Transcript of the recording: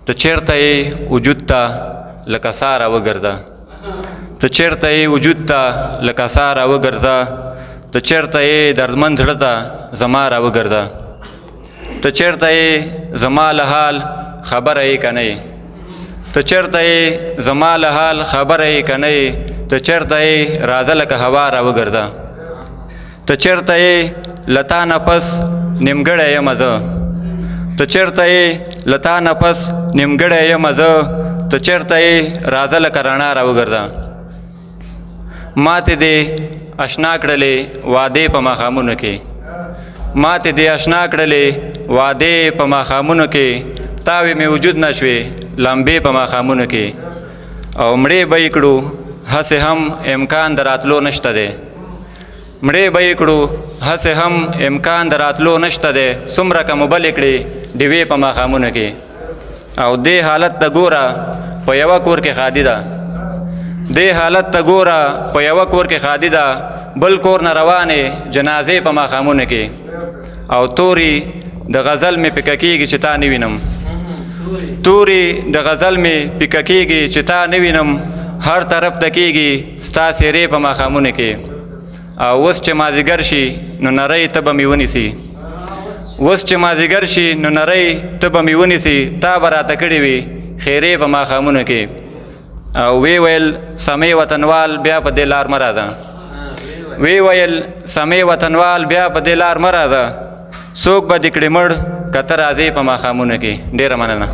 ته چیرته یې وجود ته لکه سا راوګرځه، ته چیرته یې وجود ته لکه سا راوګرځه، ته چیرته یې دردمند زړه ته زما راوګرځه، ته چیرته یې زما له حال خبره یې که نه یې، ته چیرته یې زما له حال خبره یې که نه یې، ته چیرته یې راځه لکه هوا راوګرځه، ته چیرته یې له تا نه پس نیمګړی یم زه، ته چیرته یې له تا نه پس نیمګړی یم زه، ته چیرته یې راځه لکه رڼا راوګرځه. ماتې دې اشنا کړلې وعدې په ماښامونو کې، ماتې دې اشنا کړلې وعدې په ماښامونو کې، تاوې مې وجود نه شوې لمبې په ماښامونو کې، او مړې به یې کړو هسې هم امکان د راتلو نشته دی، مړې به یې کړو هسې هم امکان د راتلو نشته دی، څومره که مو بلې کړې ډیوې په ماښامونو کې. او دې حالت ته ګوره په یوه کور کې ښادي ده، دې حالت ته ګوره په یوه کور کې ښادي ده، بل کور نه روانې جنازې په ماښامونو کې. او توري د غزل مې پیکه کېږي چې تا نه وینم، توري د غزل مې پیکه کېږي چې تا نه وینم، هر طرف ته کېږي ستا څېرې په ماښامونو کې. او اوس چې مازدیګر شي نو نری ته به مې ونیسي، اوس چې مازدیګر شي نو نری ته به مې ونیسي، تا به راته کړې وي خیرې په ماښامونو کې. او وی ویل سمې وطنوال بیا په دې لار مه راځه، وی ویل سمې وطنوال بیا په دې لار مه راځه، څوک به دې کړې مړ که ته راځې په ماښامونو کې. ډېره مننه.